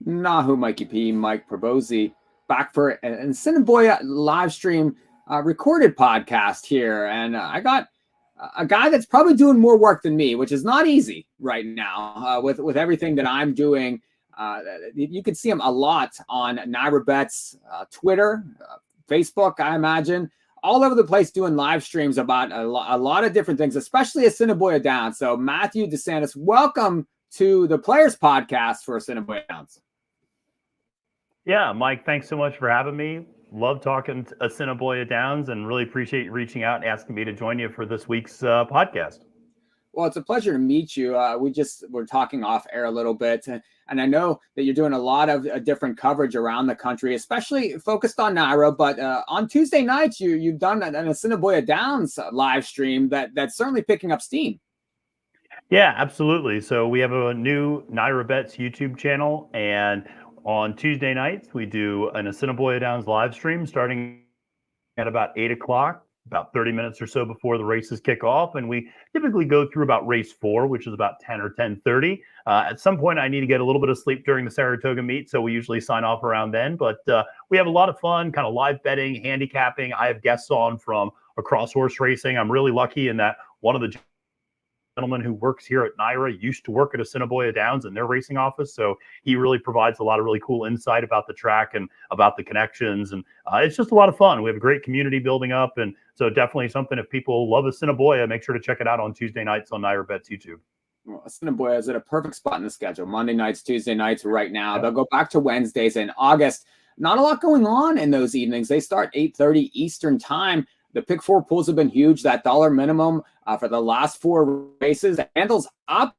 Nahu, Mikey P, Mike Pribozie, back for an Assiniboia live stream recorded podcast here. And I got a guy that's probably doing more work than me, which is not easy right now with everything that I'm doing. You can see him a lot on NYRA Bets, Twitter, Facebook, I imagine, all over the place doing live streams about a lot of different things, especially Assiniboia Downs. So Matthew DeSantis, welcome to the Players Podcast for Assiniboia Downs. Yeah, Mike, thanks so much for having me. Love talking to Assiniboia Downs and really appreciate you reaching out and asking me to join you for this week's podcast. Well, it's a pleasure to meet you. We're talking off air a little bit, and I know that you're doing a lot of different coverage around the country, especially focused on NYRA. But on Tuesday nights, you've done an Assiniboia Downs live stream that's certainly picking up steam. Yeah, absolutely. So we have a new NYRA Bets YouTube channel, and on Tuesday nights, we do an Assiniboia Downs live stream starting at about 8 o'clock, about 30 minutes or so before the races kick off. And we typically go through about race 4, which is about 10 or 10:30. At some point, I need to get a little bit of sleep during the Saratoga meet, so we usually sign off around then. But we have a lot of fun, kind of live betting, handicapping. I have guests on from across horse racing. I'm really lucky in that one of the gentleman who works here at NYRA used to work at Assiniboia Downs in their racing office. So he really provides a lot of really cool insight about the track and about the connections. And it's just a lot of fun. We have a great community building up. And so definitely something, if people love Assiniboia, make sure to check it out on Tuesday nights on NYRA Bets YouTube. Well, Assiniboia is at a perfect spot in the schedule. Monday nights, Tuesday nights right now. Yep. They'll go back to Wednesdays in August. Not a lot going on in those evenings. They start 8:30 Eastern time. The pick 4 pools have been huge. That dollar minimum for the last 4 races, the handle's up,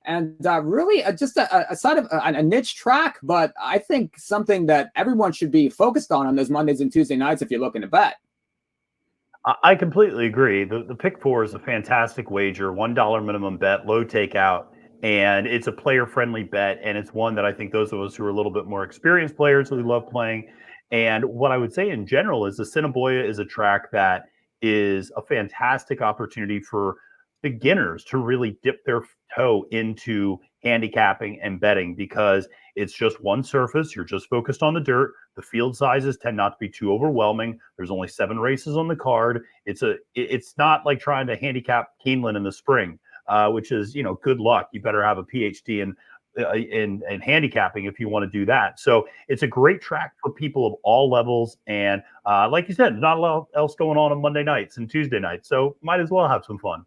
and really just a side of a niche track, but I think something that everyone should be focused on those Mondays and Tuesday nights if you're looking to bet. I completely agree. The pick 4 is a fantastic wager, $1 minimum bet, low takeout, and it's a player-friendly bet, and it's one that I think those of us who are a little bit more experienced players who love playing. And what I would say in general is Assiniboia is a track that is a fantastic opportunity for beginners to really dip their toe into handicapping and betting, because it's just one surface. You're just focused on the dirt. The field sizes tend not to be too overwhelming. There's only 7 races on the card. It's not like trying to handicap Keeneland in the spring, which is, good luck. You better have a PhD in handicapping if you want to do that. So it's a great track for people of all levels. And like you said, not a lot else going on Monday nights and Tuesday nights. So might as well have some fun.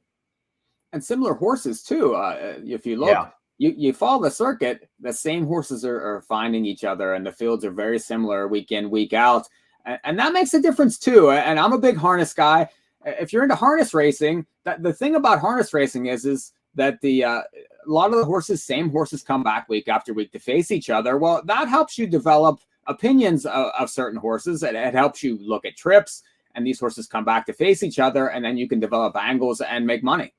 And similar horses too. If you look, you follow the circuit, the same horses are finding each other, and the fields are very similar week in, week out. And that makes a difference too. And I'm a big harness guy. If you're into harness racing, the thing about harness racing is that a lot of the same horses come back week after week to face each other. Well, that helps you develop opinions of certain horses. It helps you look at trips, and these horses come back to face each other, and then you can develop angles and make money.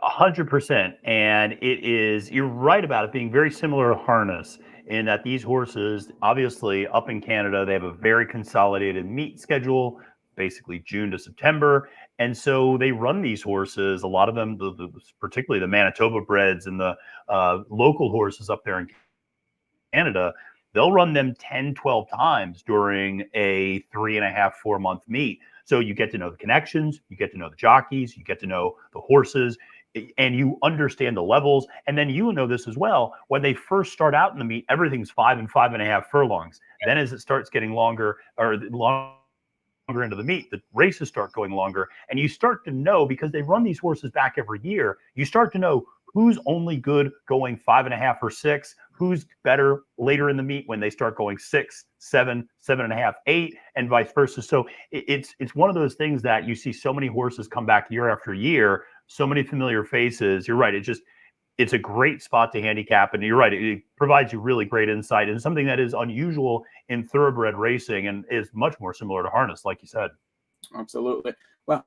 100%. And you're right about it being very similar to harness in that these horses, obviously up in Canada, they have a very consolidated meet schedule, basically June to September. And so they run these horses, a lot of them, particularly the Manitoba breds and the local horses up there in Canada, they'll run them 10, 12 times during a 3.5, 4-month meet. So you get to know the connections, you get to know the jockeys, you get to know the horses, and you understand the levels. And then you know this as well. When they first start out in the meet, everything's 5 and 5.5 furlongs. Then as it starts getting longer into the meet, the races start going longer, and you start to know, because they run these horses back every year, you start to know who's only good going 5.5 or 6, who's better later in the meet when they start going 6, 7, 7.5, 8, and vice versa. So it's one of those things that you see so many horses come back year after year, so many familiar faces. You're right. It's a great spot to handicap. And you're right, it provides you really great insight and something that is unusual in thoroughbred racing and is much more similar to harness, like you said. Absolutely. Well,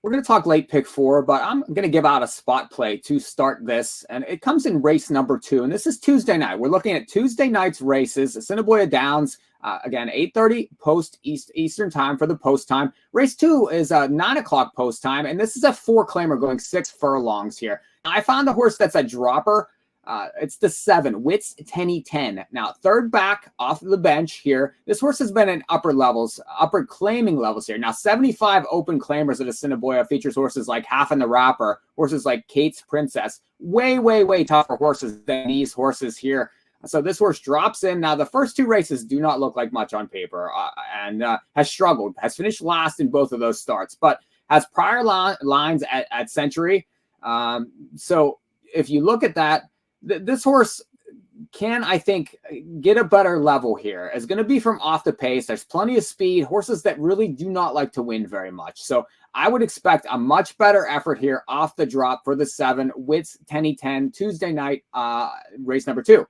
we're going to talk late pick 4, but I'm going to give out a spot play to start this. And it comes in race number 2. And this is Tuesday night. We're looking at Tuesday night's races. Assiniboia Downs, again, 8:30 post Eastern time for the post time. Race 2 is 9 o'clock post time. And this is a 4-claimer going 6 furlongs here. I found a horse that's a dropper It's the 7, Wits Tenny 10. Now, third back off the bench here. This horse has been in upper claiming levels here. Now, 75 open claimers at Assiniboia features horses like Half in the Wrapper, horses like Kate's Princess. Way, way, way tougher horses than these horses here. So this horse drops in. Now, the first 2 races do not look like much on paper and has struggled, has finished last in both of those starts, but has prior lines at Century. So if you look at that, this horse can, I think, get a better level here. It's going to be from off the pace. There's plenty of speed, horses that really do not like to win very much. So I would expect a much better effort here off the drop for the 7, Wits Tenny 10, Tuesday night, race number 2.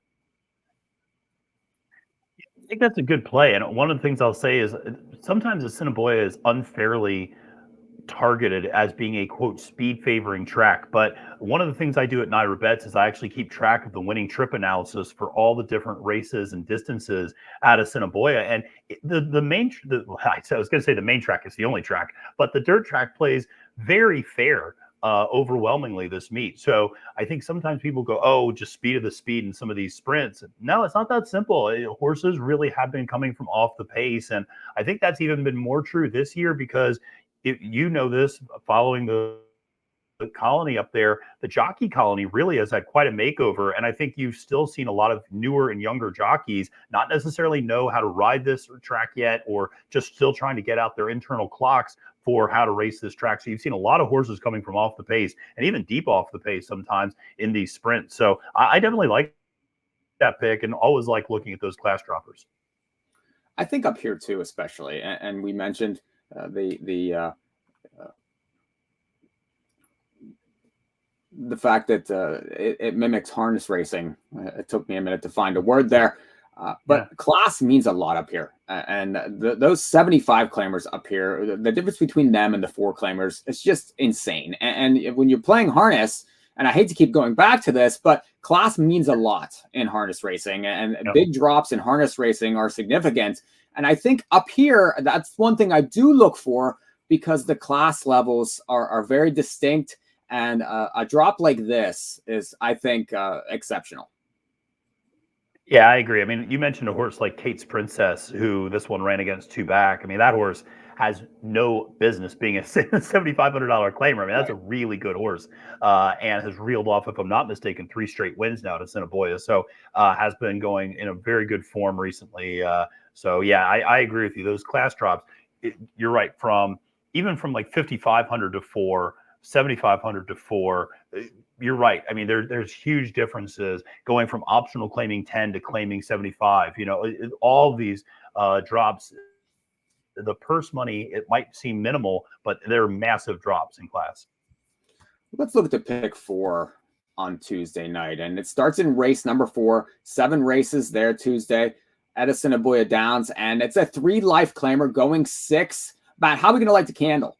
I think that's a good play. And one of the things I'll say is sometimes Assiniboia is unfairly targeted as being a quote speed favoring track. But one of the things I do at NYRA Bets is I actually keep track of the winning trip analysis for all the different races and distances at Assiniboia. And I was going to say the main track is the only track, but the dirt track plays very fair overwhelmingly this meet. So I think sometimes people go, oh, just speed of the speed in some of these sprints. No, it's not that simple. Horses really have been coming from off the pace. And I think that's even been more true this year because you know this, following the colony up there, the jockey colony really has had quite a makeover. And I think you've still seen a lot of newer and younger jockeys not necessarily know how to ride this track yet, or just still trying to get out their internal clocks for how to race this track. So you've seen a lot of horses coming from off the pace and even deep off the pace sometimes in these sprints. So I definitely like that pick and always like looking at those class droppers. I think up here too, especially, and we mentioned the fact that it mimics harness racing. It took me a minute to find a word there, but class means a lot up here. And those 75 claimers up here, the difference between them and the 4 claimers, it's just insane. And when you're playing harness, and I hate to keep going back to this, but class means a lot in harness racing, and big drops in harness racing are significant. And I think up here, that's one thing I do look for, because the class levels are very distinct. And a drop like this is, I think, exceptional. Yeah, I agree. I mean, you mentioned a horse like Kate's Princess, who this one ran against 2 back. I mean, that horse has no business being a $7,500 claimer. I mean, that's a really good horse, and has reeled off, if I'm not mistaken, 3 straight wins now to Assiniboia. So has been going in a very good form recently. So yeah, I agree with you. Those class drops, you're right. Even from like 5,500 to 4, 7,500 to 4. You're right. I mean, there's huge differences going from optional claiming 10 to claiming 75. You know, all these drops, the purse money, it might seem minimal, but they're massive drops in class. Let's look at the pick 4 on Tuesday night, and it starts in race number 4. 7 races there Tuesday at Assiniboia Downs, and it's a 3 life claimer going 6. Matt, how are we going to light the candle?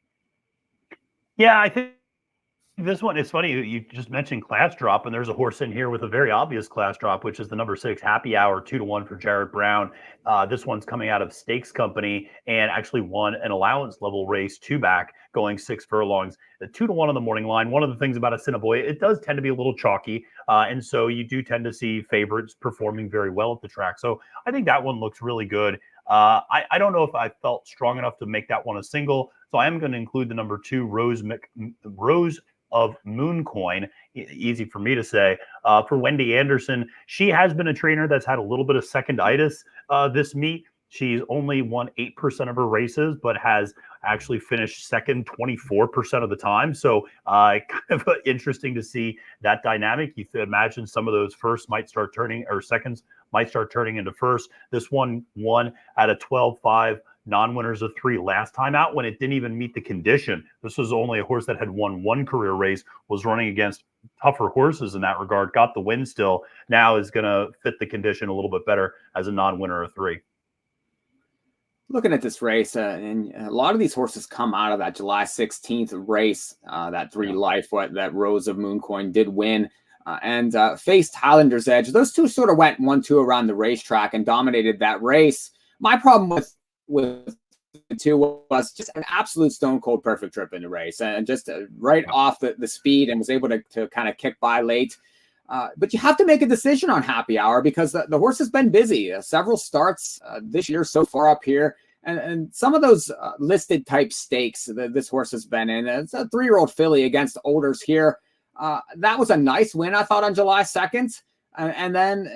Yeah, I think this one is funny. You just mentioned class drop, and there's a horse in here with a very obvious class drop, which is the number 6 Happy Hour, 2-1 for Jared Brown. This one's coming out of Stakes Company and actually won an allowance level race 2 back, going 6 furlongs. The 2-1 on the morning line. One of the things about Assiniboia, it does tend to be a little chalky, and so you do tend to see favorites performing very well at the track. So I think that one looks really good. I don't know if I felt strong enough to make that one a single, so I am going to include the number 2 Rose of Mooncoin, easy for me to say, for Wendy Anderson. She has been a trainer that's had a little bit of seconditis this meet. She's only won 8% of her races, but has actually finished second 24% of the time. So kind of interesting to see that dynamic. You could imagine some of those firsts might start turning, or seconds might start turning into first. This one won at a 12-5. Non-winners of 3 last time out when it didn't even meet the condition. This was only a horse that had won 1 career race, was running against tougher horses in that regard, got the win still, now is going to fit the condition a little bit better as a non-winner of 3. Looking at this race, and a lot of these horses come out of that July 16th race, that 3 life, that Rose of Mooncoin did win, and faced Highlander's Edge. Those 2 sort of went 1-2 around the racetrack and dominated that race. My problem with the 2 was just an absolute stone cold perfect trip in the race, and just right off the speed, and was able to kind of kick by late. But you have to make a decision on Happy Hour because the horse has been busy. Several starts this year so far up here. And some of those listed type stakes that this horse has been in. It's a 3-year-old filly against Olders here. That was a nice win, I thought, on July 2nd. And then,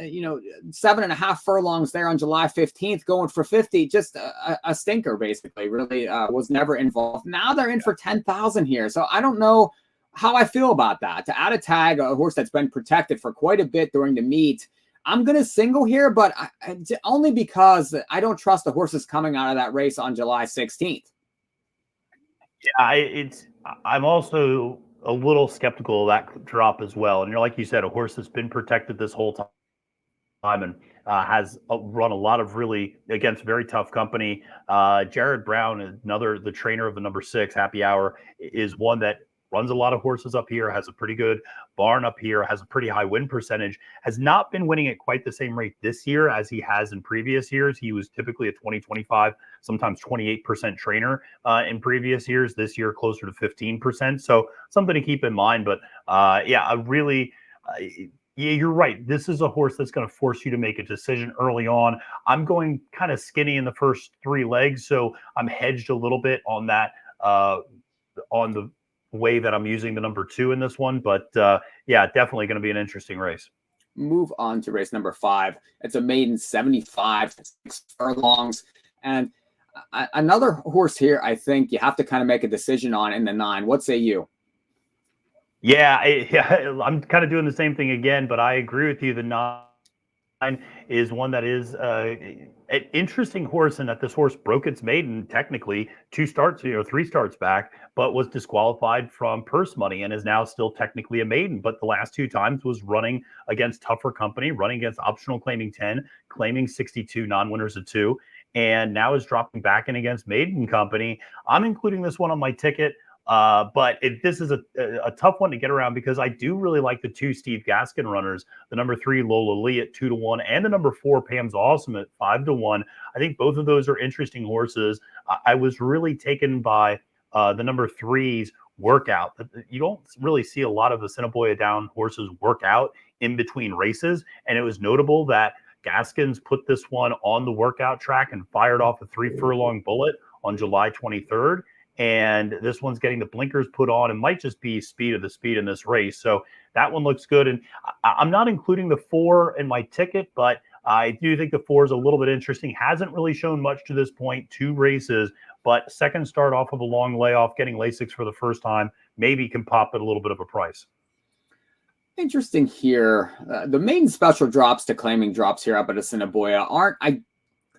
7.5 furlongs there on July 15th, going for 50, just a stinker, basically, really was never involved. Now they're in for 10,000 here. So I don't know how I feel about that. To add a tag, a horse that's been protected for quite a bit during the meet, I'm going to single here, but only because I don't trust the horses coming out of that race on July 16th. Yeah, I'm also a little skeptical of that drop as well. And like you said, a horse that's been protected this whole time and has run a lot of really against very tough company. Jared Brown, the trainer of the number 6 Happy Hour, is one that runs a lot of horses up here, has a pretty good barn up here, has a pretty high win percentage, has not been winning at quite the same rate this year as he has in previous years. He was typically a 20, 25, sometimes 28% trainer in previous years. This year, closer to 15%. So something to keep in mind. But you're right. This is a horse that's going to force you to make a decision early on. I'm going kind of skinny in the first 3 legs, so I'm hedged a little bit on that, on the way that I'm using the number 2 in this one. But definitely going to be an interesting race. Move on to race number 5. It's a maiden 75 6 furlongs. And another horse here, I think you have to kind of make a decision on in the 9. What say you? Yeah, I'm kind of doing the same thing again, but I agree with you. The 9 is one that is an interesting horse, in that this horse broke its maiden technically 3 starts back, but was disqualified from purse money and is now still technically a maiden. But the last 2 times was running against tougher company, running against optional claiming 10, claiming 62, non-winners of 2, and now is dropping back in against maiden company. I'm including this one on my ticket. But this is a tough one to get around, because I do really like the 2 Steve Gaskin runners, the number 3 Lola Lee at 2-1, and the number 4 Pam's Awesome at 5-1. I think both of those are interesting horses. I was really taken by the number 3's workout. You don't really see a lot of Assiniboia Downs horses work out in between races, and it was notable that Gaskins put this one on the workout track and fired off a 3 furlong bullet on July 23rd. And this one's getting the blinkers put on and might just be speed of the speed in this race. So that one looks good. And I'm not including the 4 in my ticket, but I do think the 4 is a little bit interesting. Hasn't really shown much to this point, 2 races, but second start off of a long layoff, getting Lasix for the first time, maybe can pop at a little bit of a price. Interesting here. The main special drops to claiming drops here up at Assiniboia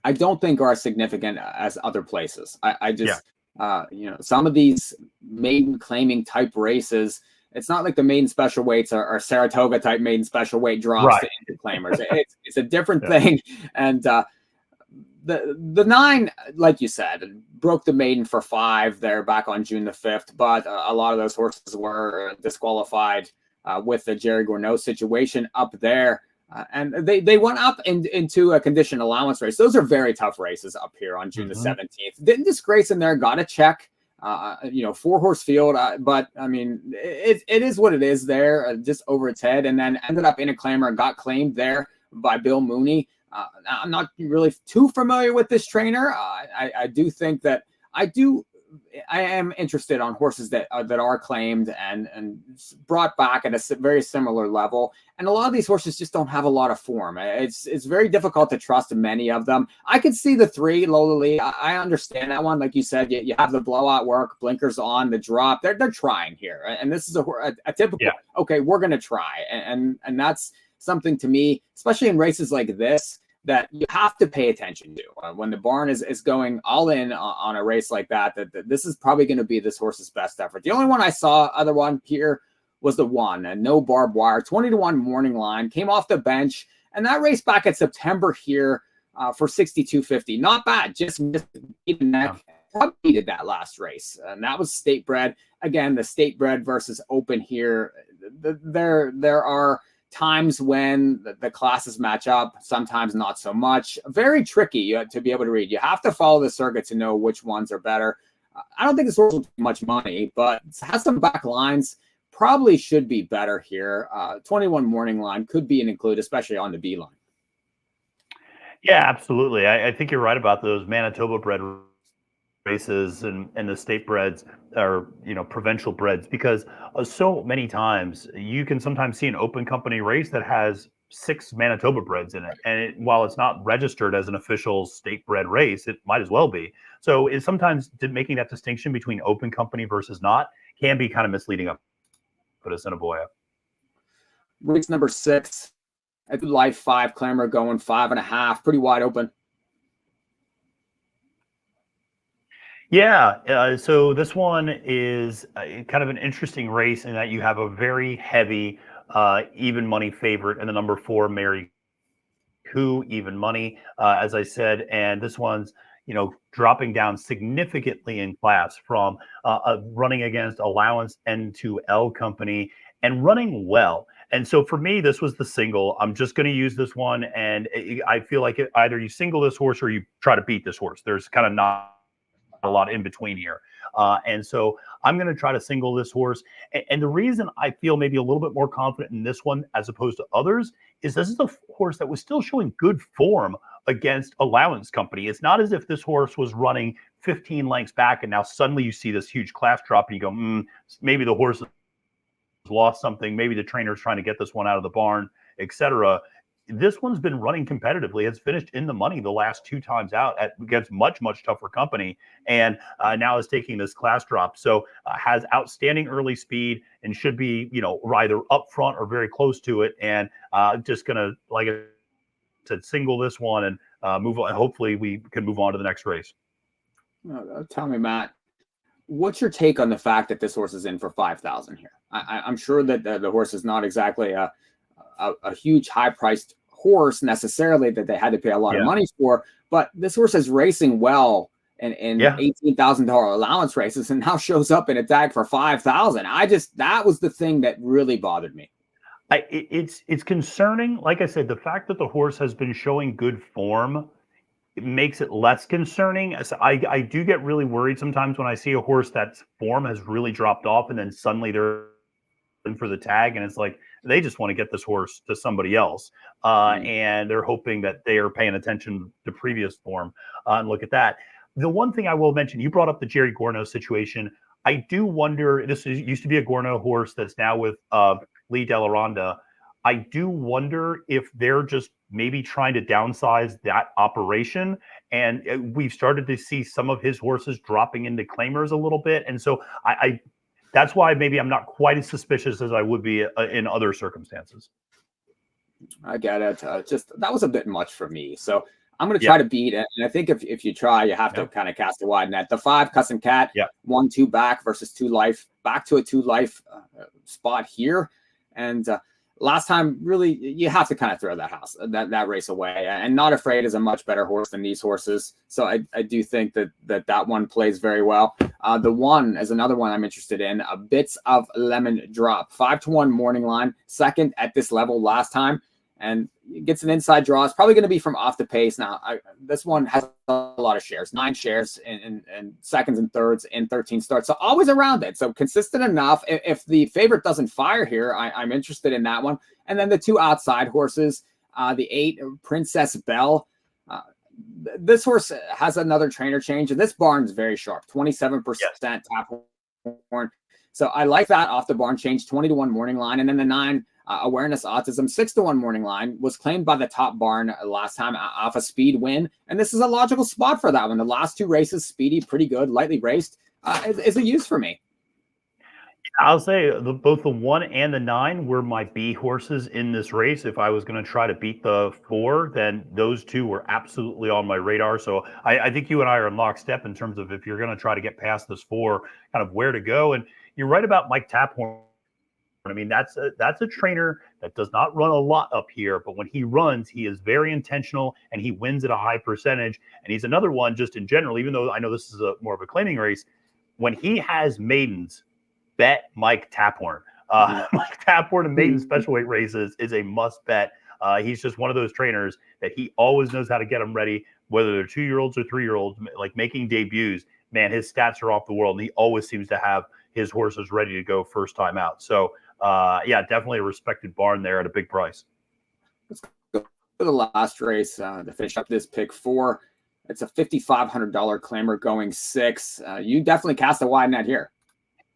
I don't think are as significant as other places. Some of these maiden claiming type races, it's not like the maiden special weights are Saratoga type maiden special weight drops to into claimers. It's a different thing. And the 9, like you said, broke the maiden for 5 there back on June the 5th, but a lot of those horses were disqualified with the Jerry Gourneau situation up there. And they went up into a condition allowance race. Those are very tough races up here on June the 17th. Didn't disgrace in there, got a check, 4-horse field. But, I mean, it is what it is there, just over its head, and then ended up in a claimer and got claimed there by Bill Mooney. I'm not really too familiar with this trainer. I do think that I am interested on horses that are claimed and brought back at a very similar level. And a lot of these horses just don't have a lot of form. It's very difficult to trust many of them. I could see the 3, Lola Lee. I understand that one. Like you said, you have the blowout work, blinkers on, the drop. They're trying here. And this is a typical, okay, we're going to try. And that's something to me, especially in races like this, that you have to pay attention to when the barn is going all in on a race like that this is probably going to be this horse's best effort. The only one I saw, other one here, was the 1, and no barbed wire, 20-1 morning line, came off the bench, and that race back in September here for 62.50. Not bad, just missed the neck. Probably needed that last race, and that was state bred. Again, the state bred versus open here. There are times when the classes match up, sometimes not so much. Very tricky to be able to read. You have to follow the circuit to know which ones are better. I don't think this horse will take much money, but it has some back lines. probably should be better here. 21 morning line could be an include, especially on the B line. Yeah, absolutely. I think you're right about those Manitoba bred races and the state breds, or provincial breds, because so many times you can sometimes see an open company race that has 6 Manitoba breds in it, and while it's not registered as an official state bred race, it might as well be. So it's sometimes making that distinction between open company versus not can be kind of misleading up at Assiniboia. Race number 6 at Life 5 Clamor going 5.5, pretty wide open. Yeah, so this one is kind of an interesting race in that you have a very heavy even money favorite in the number 4 Mary Koo, even money, as I said, and this one's dropping down significantly in class from running against Allowance N2L Company and running well. And so for me, this was the single. I'm just going to use this one, and I feel like either you single this horse or you try to beat this horse. There's kind of not a lot in between here. And so I'm going to try to single this horse. And the reason I feel maybe a little bit more confident in this one as opposed to others is this is a horse that was still showing good form against Allowance Company. It's not as if this horse was running 15 lengths back and now suddenly you see this huge class drop and you go, maybe the horse lost something. Maybe the trainer's trying to get this one out of the barn, etc. This one's been running competitively. It's finished in the money the last 2 times out against much tougher company, and now is taking this class drop. So has outstanding early speed and should be, either up front or very close to it. And just gonna, like I said, single this one and move on. Hopefully, we can move on to the next race. Tell me, Matt, what's your take on the fact that this horse is in for 5,000 here? I'm sure that the horse is not exactly a huge high-priced horse necessarily that they had to pay a lot of money for, but this horse is racing well in $18,000 allowance races and now shows up in a tag for 5,000. That was the thing that really bothered me. It's concerning. Like I said, the fact that the horse has been showing good form, it makes it less concerning. So I do get really worried sometimes when I see a horse that's form has really dropped off and then suddenly they're in for the tag, and it's like they just want to get this horse to somebody else, and they're hoping that they are paying attention to previous form. And look at that. The one thing I will mention, you brought up the Jerry Gorno situation. I do wonder, used to be a Gorno horse that's now with Lee Delaronda. I do wonder if they're just maybe trying to downsize that operation. And we've started to see some of his horses dropping into claimers a little bit. And so that's why maybe I'm not quite as suspicious as I would be in other circumstances. I get it. That was a bit much for me. So I'm going to try to beat it. And I think if you try, you have to kind of cast a wide net. The 5 Cuss and Cat, 1-2 back versus 2 life, back to a 2 life spot here. And last time, really, you have to kind of throw that race away. And Not Afraid is a much better horse than these horses. So I do think that one plays very well. The 1 is another one I'm interested in. Bits of Lemon Drop. 5-1 morning line. Second at this level last time. And gets an inside draw. It's probably going to be from off the pace. Now, this one has a lot of shares. 9 shares in seconds and thirds in 13 starts. So always around it. So consistent enough. If the favorite doesn't fire here, I'm interested in that one. And then the 2 outside horses, the 8 Princess Belle. This horse has another trainer change. And this barn's very sharp. 27% tap horn. So I like that off the barn change. 20-1 morning line. And then the 9 Awareness Autism, 6-1 morning line, was claimed by the top barn last time off a speed win. And this is a logical spot for that one. The last 2 races, speedy, pretty good, lightly raced, is a use for me. I'll say both the 1 and the 9 were my B horses in this race. If I was going to try to beat the 4, then those 2 were absolutely on my radar. So I think you and I are in lockstep in terms of if you're going to try to get past this 4, kind of where to go. And you're right about Mike Taphorn. I mean, that's a trainer that does not run a lot up here, but when he runs, he is very intentional and he wins at a high percentage. And he's another one just in general, even though I know this is more of a claiming race, when he has maidens, bet Mike Taphorn. Mike Taphorn in maiden special weight races is a must bet. He's just one of those trainers that he always knows how to get them ready, whether they're 2-year-olds or 3-year-olds, like making debuts. Man, his stats are off the world, and he always seems to have his horse is ready to go first time out. So yeah, definitely a respected barn there at a big price. Let's go to the last race to finish up this pick 4. It's a $5,500 claimer going 6. You definitely cast a wide net here.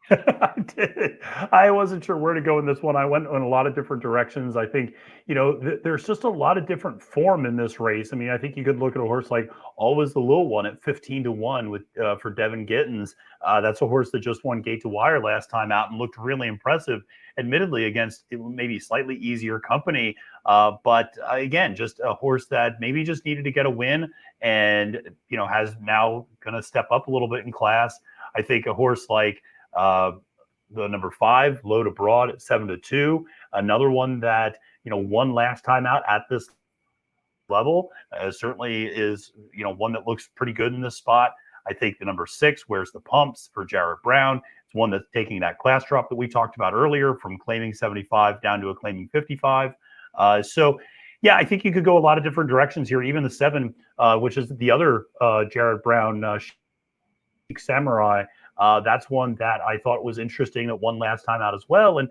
I did. I wasn't sure where to go in this one. I went in a lot of different directions. I think, there's just a lot of different form in this race. I mean, I think you could look at a horse like Always the Little One at 15-1 with for Devin Gittins. That's a horse that just won Gate to Wire last time out and looked really impressive, admittedly against maybe slightly easier company. But again, just a horse that maybe just needed to get a win and, has now going to step up a little bit in class. I think a horse like the number 5, Load Abroad at 7-2, another one that won last time out at this level, certainly is one that looks pretty good in this spot. I think the number 6, Where's the Pumps, for Jarrett Brown. It's one that's taking that class drop that we talked about earlier from claiming 75 down to a claiming 55. So yeah, I think you could go a lot of different directions here. Even the 7, which is the other Jarrett Brown, Sheik Samurai. That's one that I thought was interesting that won last time out as well, and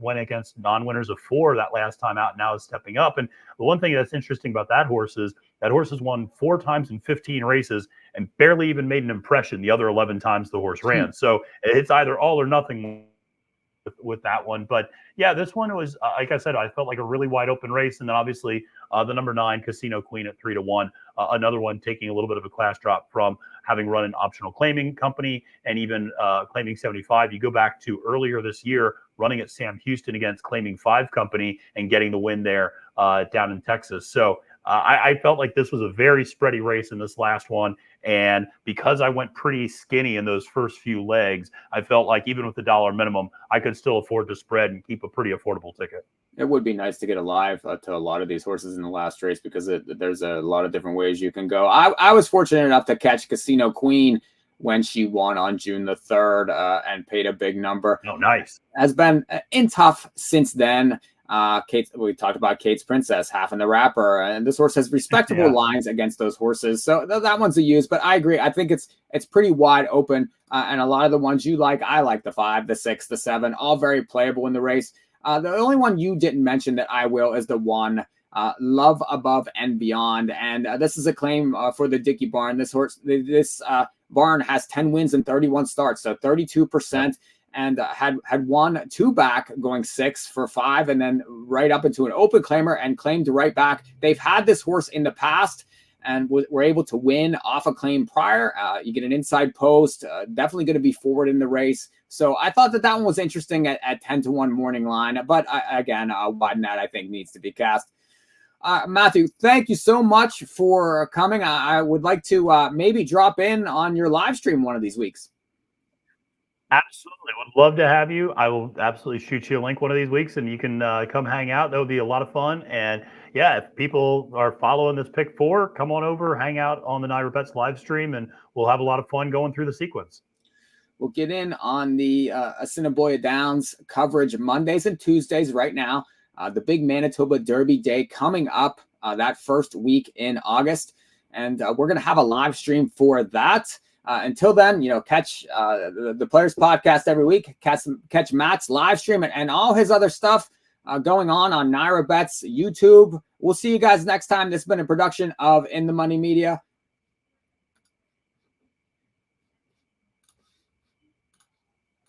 went against non-winners of 4 that last time out. Now is stepping up. And the one thing that's interesting about that horse has won 4 times in 15 races and barely even made an impression the other 11 times the horse ran. So it's either all or nothing with that one. But yeah, this one was, like I said, I felt like a really wide open race. And then obviously the number 9, Casino Queen at 3-1, another one taking a little bit of a class drop from having run an optional claiming company and even claiming 75. You go back to earlier this year, running at Sam Houston against claiming 5 company and getting the win there down in Texas. So I felt like this was a very spready race in this last one. And because I went pretty skinny in those first few legs, I felt like even with the $1 minimum, I could still afford to spread and keep a pretty affordable ticket. It would be nice to get a live to a lot of these horses in the last race because there's a lot of different ways you can go. I was fortunate enough to catch Casino Queen when she won on June the 3rd and paid a big number. Oh, nice. Has been in tough since then. We talked about Kate's Princess, Half in the Wrapper, and this horse has respectable lines against those horses. So that one's a use, but I agree. I think it's pretty wide open. And a lot of the ones you like, I like the 5, the 6, the 7, all very playable in the race. The only one you didn't mention that I will is the 1, Love Above and Beyond. And this is a claim for the Dickey barn. This barn has 10 wins and 31 starts, so 32%. And had won 2 back going 6 for 5 and then right up into an open claimer and claimed right back. They've had this horse in the past and were able to win off a claim prior. You get an inside post, definitely going to be forward in the race. So I thought that one was interesting at 10-1 morning line. But again, wide net I think needs to be cast. Matthew, thank you so much for coming. I would like to maybe drop in on your live stream one of these weeks. Absolutely. Would love to have you. I will absolutely shoot you a link one of these weeks and you can come hang out. That would be a lot of fun. And yeah, if people are following this pick 4, come on over, hang out on the NYRA Bets live stream, and we'll have a lot of fun going through the sequence. We'll get in on the Assiniboia Downs coverage Mondays and Tuesdays right now. The big Manitoba Derby Day coming up that first week in August. And we're going to have a live stream for that. Until then, catch the Players Podcast every week. Catch Matt's live stream and all his other stuff going on NYRA Bets YouTube. We'll see you guys next time. This has been a production of In the Money Media.